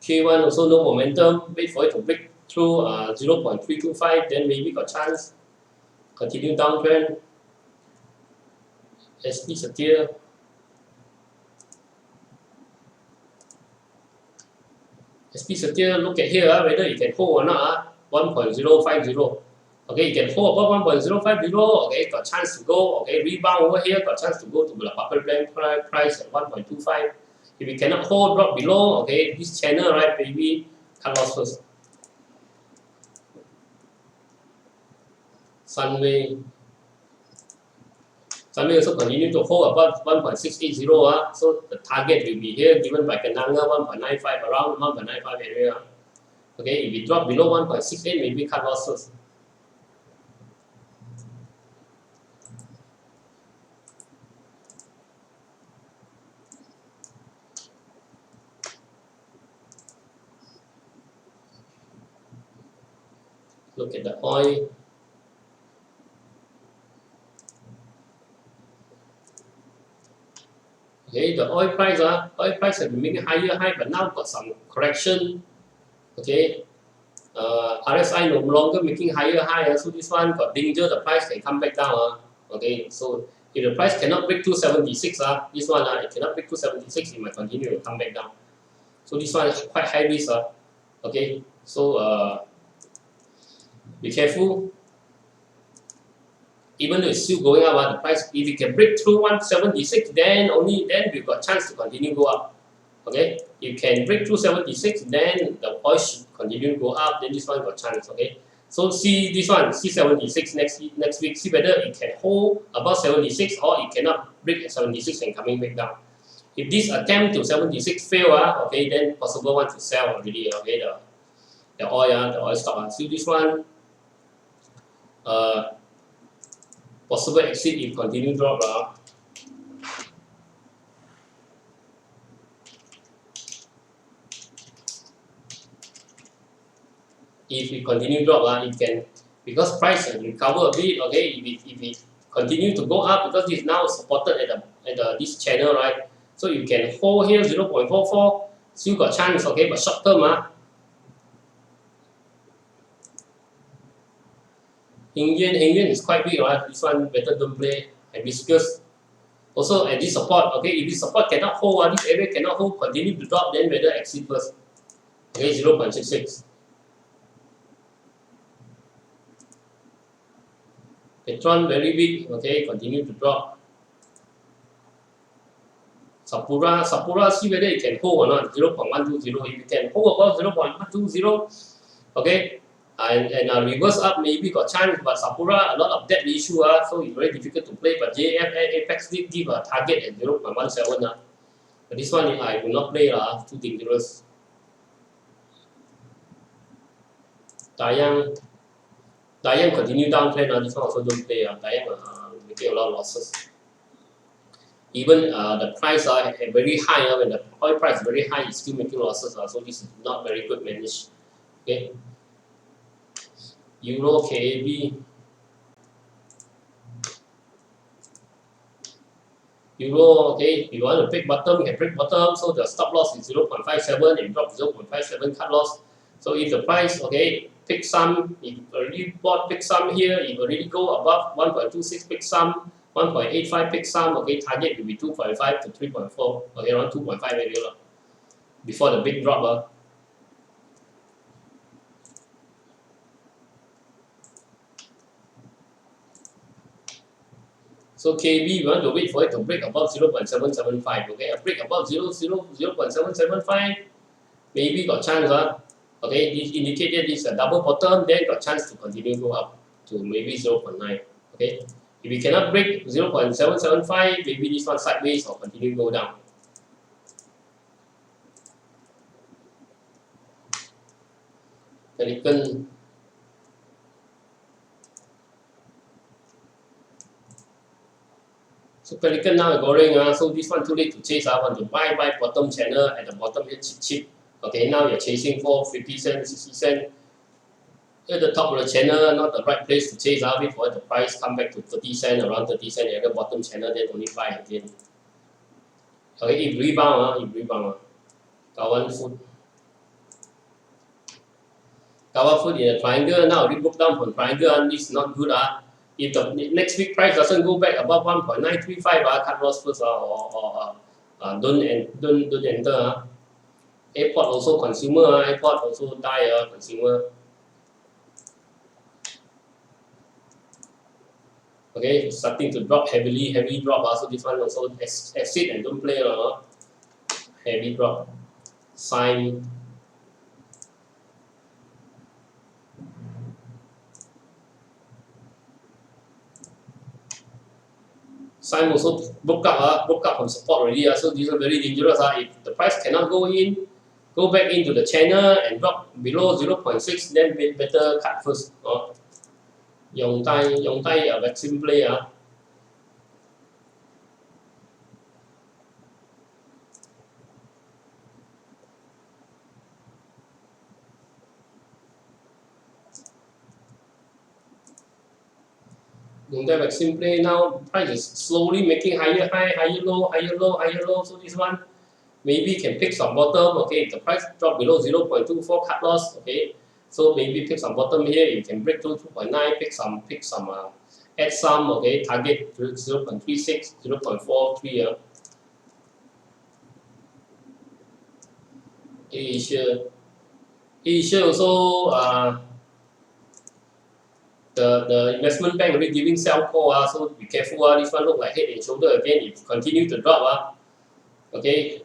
K1 also no momentum. Wait for it to break through 0.325. Then maybe got chance. Continue downtrend. SP Satir. SP Satir, look at here whether you can hold or not. 1.050. Okay, you can hold above 1.050. Okay, got chance to go. Okay, rebound over here, got chance to go to the upper band price at 1.25. If you cannot hold, drop below. Okay, this channel, right, maybe cut loss first. Sunway also continue to hold above 1.680. So the target will be here given by Kenanga 1.95, around 1.95 area. Okay, if it drop below 1.68, maybe cut loss first. Look at the oil. Okay, the oil price have been making higher high, but now got some correction. Okay, RSI no longer making higher high, so this one got danger. The price can come back down. Okay, so if the price cannot break 276, this one it cannot break 276, it might continue to come back down. So this one is quite high risk. Okay, so be careful. even though it's still going up, the price, if it can break through 176, then we've got chance to continue go up. Okay, if can break through 76, then the oil should continue to go up, then this one got chance. Okay, so see this one, see 76 next week, see whether it can hold above 76 or it cannot break at 76 and coming back down. If this attempt to 76 fail, okay, then possible one to sell already. Okay, the oil stock. See this one, possible exit if continue drop. If it continue drop, it can, because price can recover a bit. Okay, if it continue to go up, because this is now supported at this channel, right? So you can hold here 0.44, still got chance. Okay, but short term, Heng Yuan is quite big, right? This one better don't play. Hibiscus also at this support. Okay, if this support cannot hold, this area cannot hold, continue to drop, then better exit first. Okay, 0.66. Petron very weak. Okay, continue to drop. Sapura, see whether it can hold or not. 0.120. If it can hold above 0.120, okay, and reverse up maybe got chance, but Sapura a lot of debt issue, so it's very difficult to play. But JF Apex did give a target at 0.17. But this one I will not play, too dangerous. Dayang continue downtrend, this one also don't play. Dayang making a lot of losses. Even the price are very high, when the oil price is very high, it's still making losses. So this is not very good managed. Okay. Euro KAB. Euro, okay, if you want to break bottom, you can break bottom. So the stop loss is 0.57 and drop 0.57 cut loss. So if the price, okay, pick some, if you already bought, pick some here, if you already go above 1.26, pick some, 1.85, pick some, okay, target will be 2.5 to 3.4, okay, around 2.5 area before the big drop. So KB, we want to wait for it to break above 0.775, okay, a break above 0.775, maybe got chance, okay, this indicated this a double bottom, then got chance to continue go up to maybe 0.9, okay. If we cannot break 0.775, maybe this one sideways or continue go down. Pelican. So Pelican now going, so this one too late to chase. I want to buy bottom channel at the bottom here cheap. Okay, now you're chasing for 50 cents, 60 cents. At the top of the channel, not the right place to chase. Wait for the price come back to 30 cents, around 30 cents at the bottom channel, then only buy again. Okay, if rebound, Kawan Food in a triangle, now we broke down from triangle, and this is not good. If the next week price doesn't go back above 1.935, cut loss first, or don't enter. Airport also consumer, airport also die, consumer. Okay, starting to drop heavy drop. So this one also exit and don't play, heavy drop. Sign. Sign also broke up from support already. So these are very dangerous. If the price cannot go back into the channel and drop below 0.6, then better cut first. Yong Tai vaccine play. Yong Tai vaccine play now, price is slowly making higher high, higher low. So this one maybe can pick some bottom. Okay, if the price drop below 0.24 cut loss. Okay, so maybe pick some bottom here. You can break through 2.9, pick some, add some. Okay, target 0.36, 0.43. Asia also the investment bank already giving sell call, so be careful. This one look like head and shoulder again. If continue to drop, okay.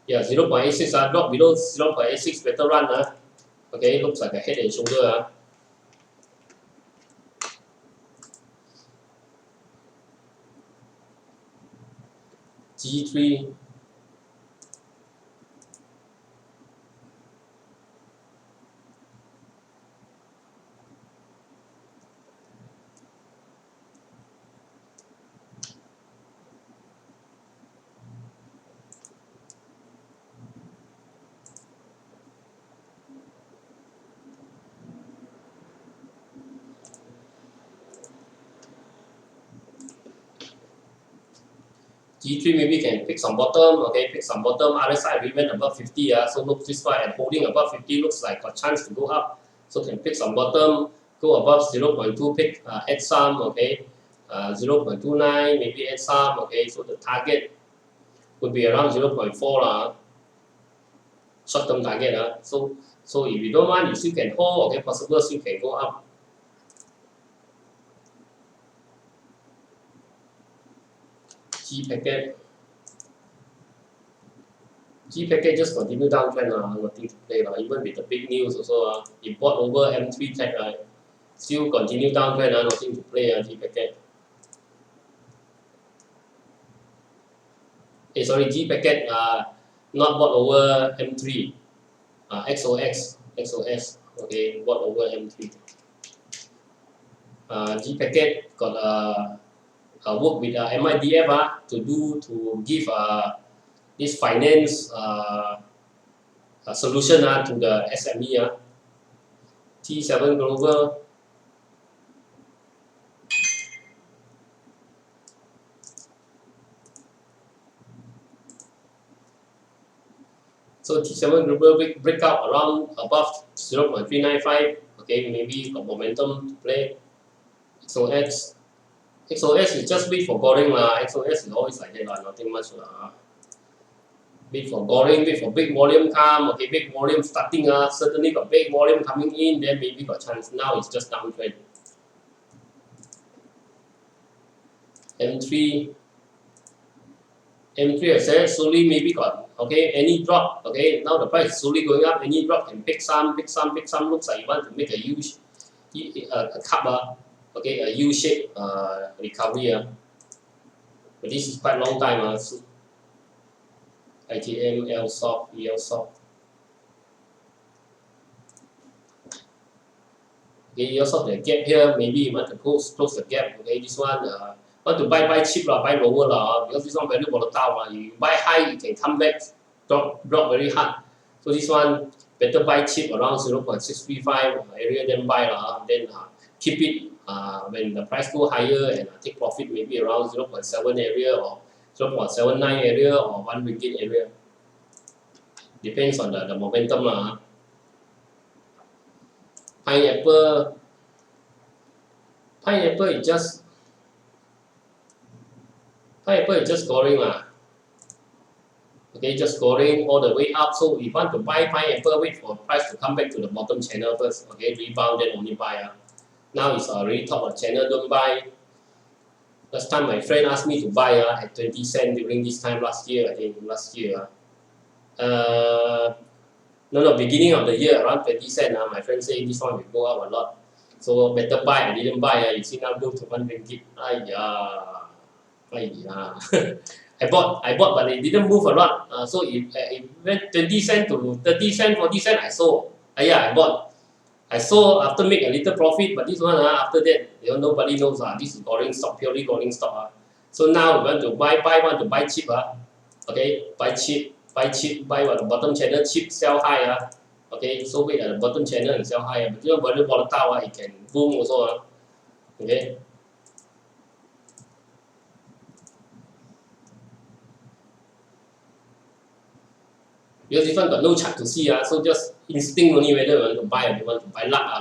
Yeah, 0.86 drop below 0.86, better run. Okay, looks like a head and shoulder. G3. G3 maybe can pick some bottom, okay, pick some bottom. Other side we went above 50, so looks this way and holding above 50 looks like a chance to go up. So can pick some bottom, go above 0.2, pick add some, okay, 0.29 maybe add some, okay. So the target would be around 0.4 short term target. So if you don't want, you still can hold, okay, possible still can go up. G packet. G packet just continue downtrend, nothing to play. Even with the big news also, it bought over M3 tech, still continue downtrend, nothing to play. G packet. Sorry, G packet not bought over M3. XOS, okay, bought over M3. G packet got work with MIDF to give this finance solution to the SME. T7 Global. So T7 Global break out around above 0.395. Okay, maybe got momentum to play. XOS is just wait for Goring. XOS is always like that, nothing much. Wait for Goring, wait for big volume come. Okay, big volume starting. Certainly got big volume coming in, then maybe got chance. Now it's just downtrend. M3 I said slowly maybe got, okay, any drop, okay, now the price is slowly going up, any drop can pick some, looks like you want to make a huge, a cup, okay, a U-shape recovery. But this is quite long time. So ITM, LSOC, ELSOC. Okay, ELSOC the gap here, maybe you want to close the gap, okay, this one, want to buy cheap, buy lower, because this one very volatile. You buy high, it can come back, drop very hard. So this one, better buy cheap around 0.635 area, then buy, then keep it when the price go higher and take profit maybe around 0.7 area or 0.79 area or 1 ringgit area. Depends on the momentum. Pineapple is just scoring. Okay, just scoring all the way up. So if you want to buy Pineapple, wait for price to come back to the bottom channel first. Okay, rebound then only buy. Now it's already top of channel, don't buy. Last time my friend asked me to buy at 20 cents during this time last year, I think last year. No, beginning of the year around 20 cents. My friend say this one will go up a lot. So better buy. I didn't buy. You see now go to 1 ringgit. I bought, but it didn't move a lot. So it went 20 cents to 30 cents, 40 cents. I sold. I bought. I sold after make a little profit, but this one after that, nobody knows. This is Goring stock, purely Goring stock. So now we want to want to buy cheap. Okay, buy cheap, buy what the bottom channel cheap, sell high. Okay, so wait at the bottom channel and sell high. But this one very volatile. It can boom also. Okay. Because this one got no chart to see, so just instinct only whether you want to buy or you want to buy luck.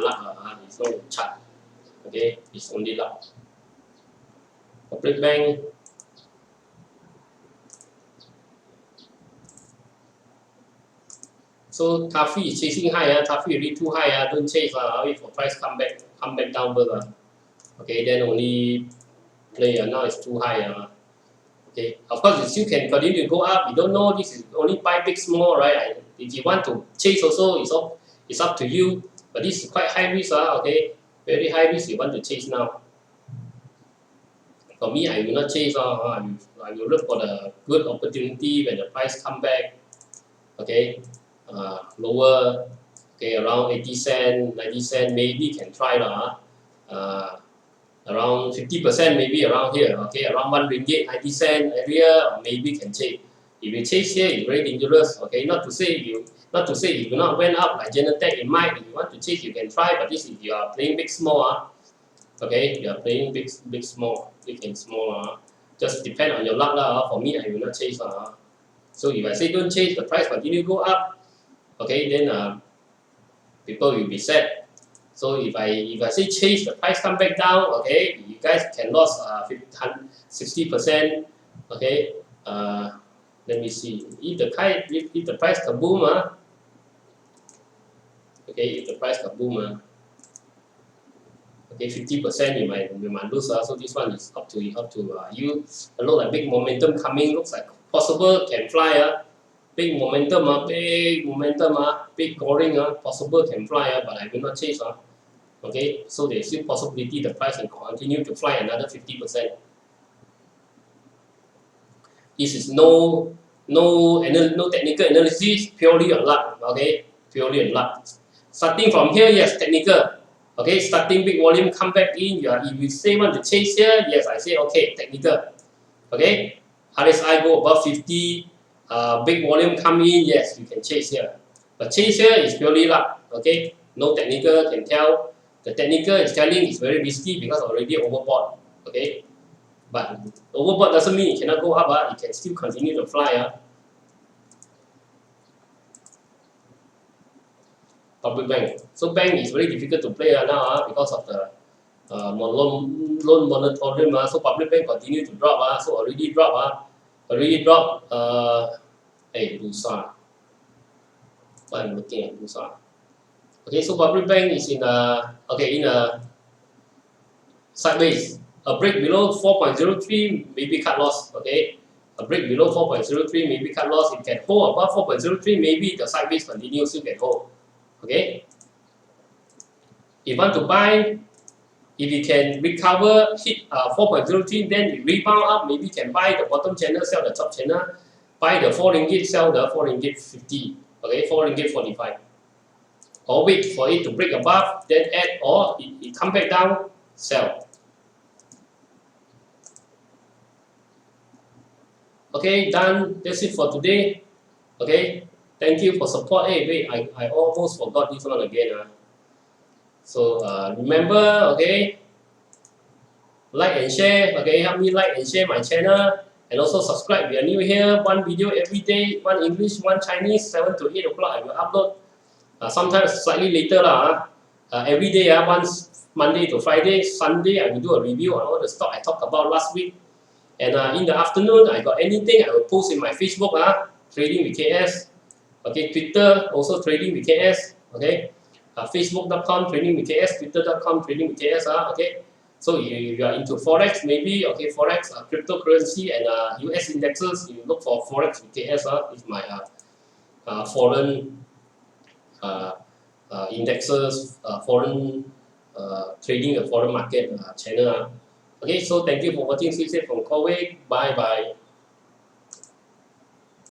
It's no chart. Okay, it's only luck. Corporate bank. So Taffy is chasing high, Taffy really too high, don't chase, wait for price come back down further. Okay, then only play, now it's too high. Okay, of course you still can continue to go up. You don't know, this is only buy big small, right? If you want to chase also, it's up to you. But this is quite high risk, okay, very high risk. You want to chase now. For me, I will not chase. I will look for the good opportunity when the price come back. Okay, lower. Okay, around 80 cent, 90 cent, maybe can try around 50%, maybe around here. Okay, around 1 ringgit, 90 cent area, or maybe can chase. If you chase here, it's very dangerous. Okay, not to say if you not went up like Genentech, it might. If you want to chase, you can try. But this if you are playing big small. Okay, you are playing big small, big and small. Just depend on your luck For me, I will not chase So if I say don't chase, the price continue go up. Okay, then people will be sad. So if I say chase, the price come back down. Okay, you guys can lose 60%. Okay, let me see. If the price kaboom, okay, if the price kaboom, okay, 50% you might lose. So this one is up to you. It looks like big momentum coming. Looks like possible can fly. Big momentum, big goring, possible can fly. But I will not chase. Okay, so there's still possibility the price can continue to fly another 50%. This is no technical analysis, purely on luck. Okay, purely on luck. Starting from here, yes, technical. Okay, starting big volume, come back in. If you say want to chase here, yes, I say okay, technical. Okay, RSI go above 50, big volume come in, yes, you can chase here. But chase here is purely luck. Okay, no technical can tell. The technical is telling it's very risky because already overbought. Okay, but overbought doesn't mean it cannot go up. It can still continue to fly. Public bank. So bank is very difficult to play now because of the loan moratorium. So public bank continue to drop. So already drop. Hey, Bursa. What I'm looking at Bursa. Okay, so public bank is in a sideways. A break below 4.03 maybe cut loss. Okay, a break below 4.03 maybe cut loss. If it can hold above 4.03, maybe the sideways continues still can hold. Okay, if you want to buy, if you can recover, hit 4.03, then it rebound up, maybe you can buy the bottom channel, sell the top channel, buy the 4 ringgit, sell the 4 ringgit 50, okay, 4 ringgit 45. Or wait for it to break above, then add, or it come back down, sell. Okay, done. That's it for today. Okay, thank you for support. Hey, wait, I almost forgot this one again. So remember, okay, like and share. Okay, help me like and share my channel, and also subscribe. We are new here. One video every day. One English, one Chinese. 7 to 8 o'clock I will upload. Sometimes slightly later every day. Once Monday to Friday. Sunday I will do a review on all the stock I talked about last week. And in the afternoon, I got anything I will post in my Facebook. Trading with KS. Okay, Twitter also Trading with KS. Okay, Facebook.com Trading with KS, Twitter.com Trading with KS. Okay, so if you are into forex, maybe okay, forex, cryptocurrency, and US indexes. You look for forex with KS. Is my foreign indexes, foreign trading, the foreign market channel. Okay, so thank you for watching. See you from Kuwait. Bye bye.